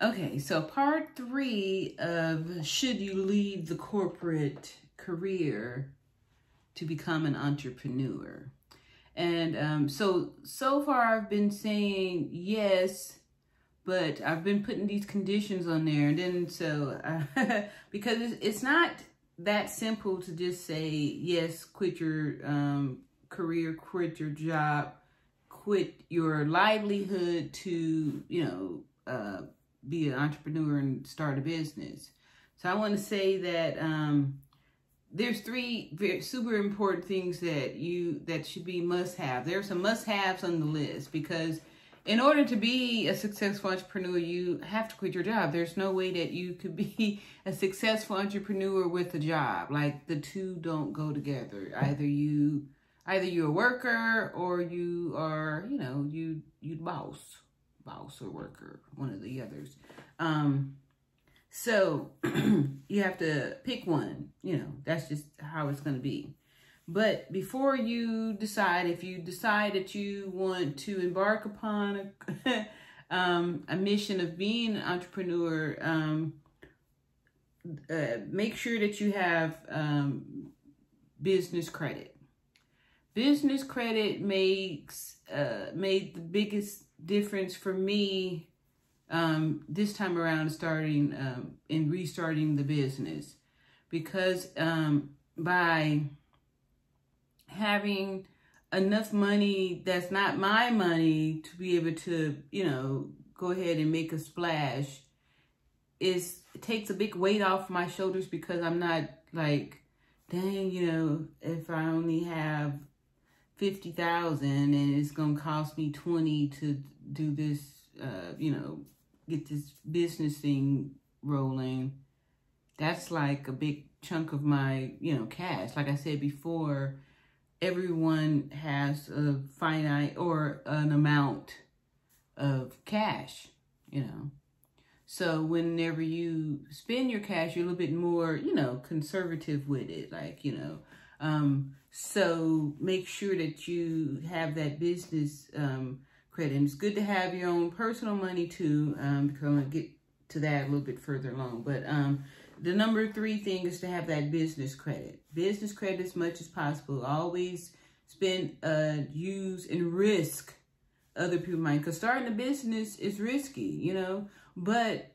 Okay, so part 3 of should you leave the corporate career to become an entrepreneur? And so far I've been saying yes, but I've been putting these conditions on there. And then because it's not that simple to just say, yes, quit your career, quit your job, quit your livelihood to, be an entrepreneur and start a business. So I want to say that there's 3 very super important things that should be must-have. There are some must-haves on the list because in order to be a successful entrepreneur, you have to quit your job. There's no way that you could be a successful entrepreneur with a job. Like the two don't go together. Either you're a worker or you are, you boss or worker, one of the others. So you have to pick one, that's just how it's going to be. But before you decide, if you decide that you want to embark upon a mission of being an entrepreneur, make sure that you have business credit. Business credit made the biggest difference for me this time around starting and restarting the business, because by having enough money that's not my money to be able to, go ahead and make a splash, it takes a big weight off my shoulders, because I'm not like, dang, if I only have 50,000 and it's gonna cost me 20 to do this, get this business thing rolling, that's like a big chunk of my, cash. Like I said before, everyone has a finite or an amount of cash, So whenever you spend your cash, you're a little bit more, conservative with it. Like, so make sure that you have that business credit. And it's good to have your own personal money too, because I'm going to get to that a little bit further along. But the number 3 thing is to have that business credit. Business credit as much as possible. Always spend, use, and risk other people's money. Because starting a business is risky, But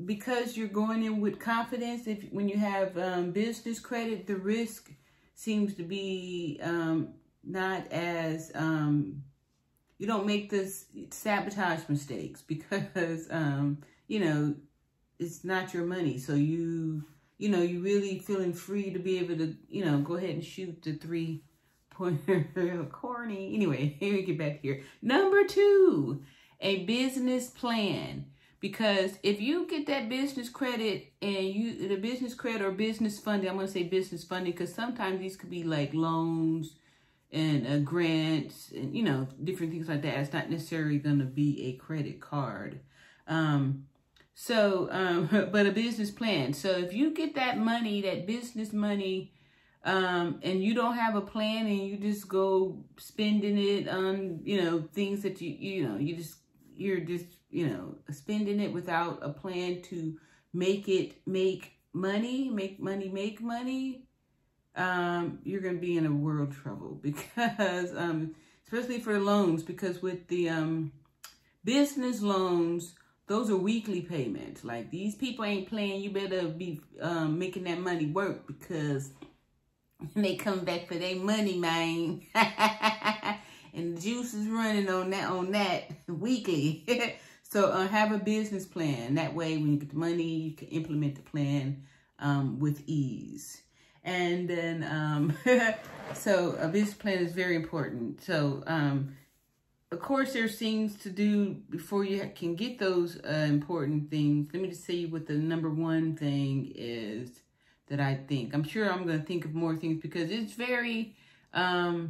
because you're going in with confidence, when you have business credit, the risk seems to be not as, you don't make this sabotage mistakes, because, it's not your money. So you really feeling free to be able to, go ahead and shoot the 3-pointer. Corny. Anyway, here we get back here. Number 2, a business plan. Because if you get that business credit and the business credit or business funding, I'm going to say business funding, because sometimes these could be like loans and grants and, different things like that. It's not necessarily going to be a credit card. But a business plan. So if you get that money, that business money, and you don't have a plan and you just go spending it on, things that you're just spending it without a plan to make money, you're going to be in a world of trouble, because, especially for loans, because with the business loans, those are weekly payments. Like, these people ain't playing. You better be making that money work, because they come back for their money, man. And the juice is running on that weekly. So have a business plan. That way, when you get the money, you can implement the plan with ease. And then, so a business plan is very important. So, of course, there's things to do before you can get those important things. Let me just say what the number 1 thing is that I think. I'm sure I'm going to think of more things, because it's very, not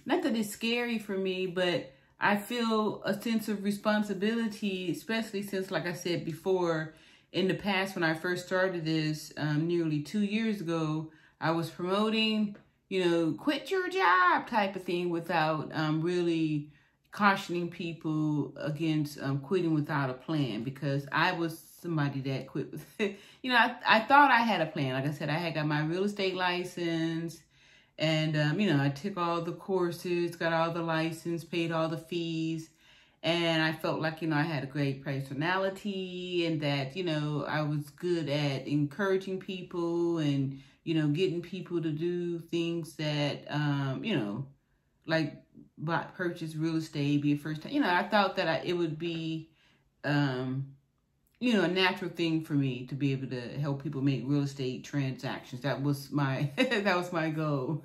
that it's scary for me, but I feel a sense of responsibility, especially since, like I said before, in the past, when I first started this nearly 2 years ago, I was promoting, quit your job type of thing without really cautioning people against quitting without a plan, because I was somebody that quit with, I thought I had a plan. Like I said, I had got my real estate license, and, I took all the courses, got all the license, paid all the fees. And I felt like, I had a great personality, and that, I was good at encouraging people and, getting people to do things that, like purchase real estate, be a first time. I thought that it would be, a natural thing for me to be able to help people make real estate transactions. That was my, that was my goal,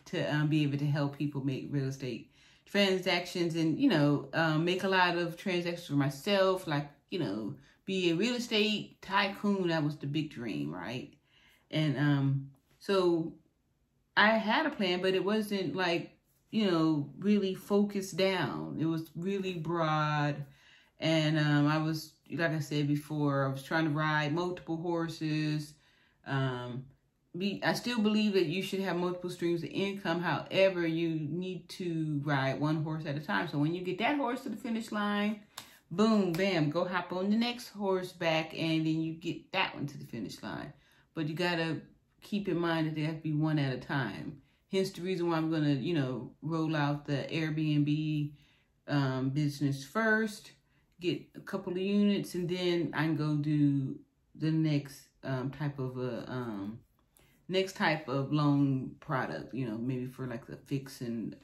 to be able to help people make real estate transactions, and, make a lot of transactions for myself, like, be a real estate tycoon. That was the big dream, right? And so I had a plan, but it wasn't like, really focused down. It was really broad. And I was, like I said before, I was trying to ride multiple horses. I still believe that you should have multiple streams of income. However, you need to ride one horse at a time. So when you get that horse to the finish line, boom, bam, go hop on the next horse back, and then you get that one to the finish line. But you got to keep in mind that they have to be one at a time. Hence the reason why I'm going to, roll out the Airbnb business first, get a couple of units, and then I can go do the next type of loan product, maybe for like the fix and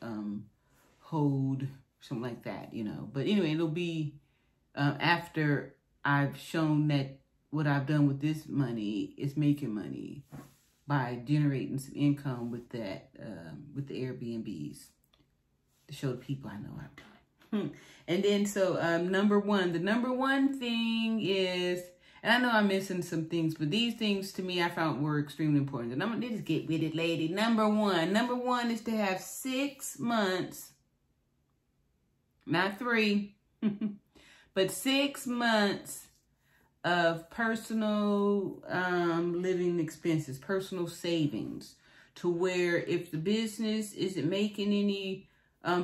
hold, something like that, But anyway, it'll be after I've shown that what I've done with this money is making money by generating some income with that, with the Airbnbs, to show the people I know I'm doing. And then, so the number one thing is, and I know I'm missing some things, but these things to me I found were extremely important. And I'm gonna just get with it, lady. Number one is to have 6 months, not 3, but 6 months of personal living expenses, personal savings, to where if the business isn't making any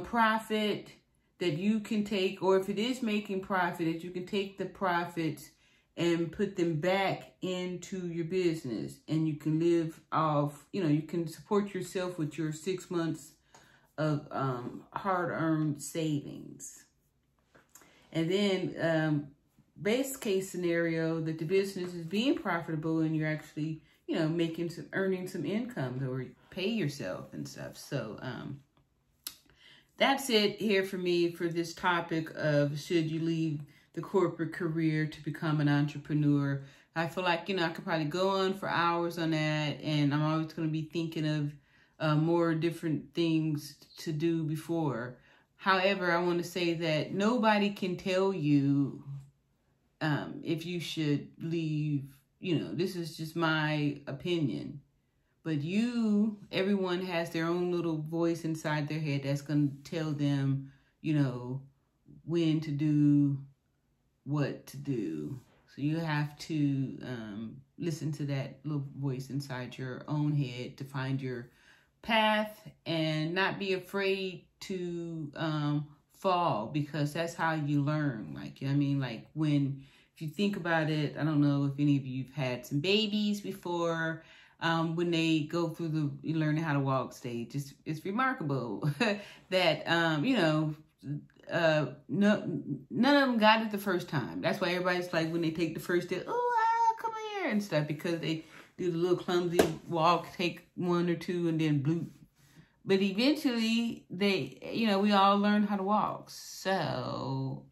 profit, that you can take, or if it is making profit, that you can take the profits and put them back into your business, and you can live off, you can support yourself with your 6 months of hard-earned savings. And then best case scenario, that the business is being profitable and you're actually, earning some income, or pay yourself and stuff. So that's it here for me for this topic of, should you leave the corporate career to become an entrepreneur? I feel like, I could probably go on for hours on that, and I'm always going to be thinking of more different things to do before. However, I want to say that nobody can tell you if you should leave. This is just my opinion. But everyone has their own little voice inside their head that's going to tell them, when to do what to do. So you have to listen to that little voice inside your own head to find your path, and not be afraid to fall, because that's how you learn. Like, like if you think about it, I don't know if any of you've had some babies before, when they go through the learning how to walk stage, it's remarkable that, none of them got it the first time. That's why everybody's like, when they take the first step, come here and stuff, because they do the little clumsy walk, take 1 or 2, and then bloop. But eventually, we all learn how to walk. So,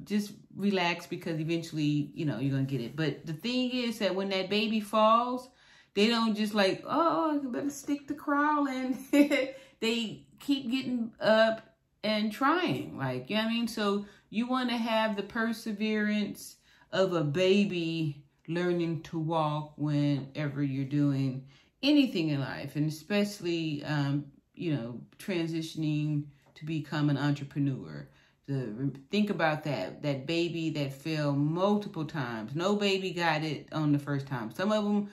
just relax, because eventually, you're going to get it. But the thing is that when that baby falls, they don't just like, oh, I better stick to crawling. They keep getting up and trying, like, So you want to have the perseverance of a baby learning to walk whenever you're doing anything in life, and especially, transitioning to become an entrepreneur. Think about that baby that fell multiple times. No baby got it on the first time. Some of them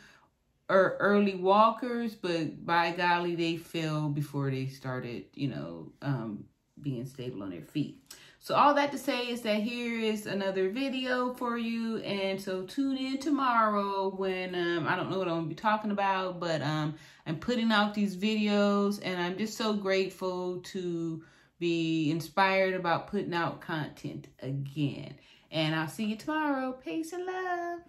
early walkers, but by golly, they fell before they started, you know, being stable on their feet. So all that to say is that here is another video for you. And so tune in tomorrow when, I don't know what I'm going to be talking about, but I'm putting out these videos, and I'm just so grateful to be inspired about putting out content again. And I'll see you tomorrow. Peace and love.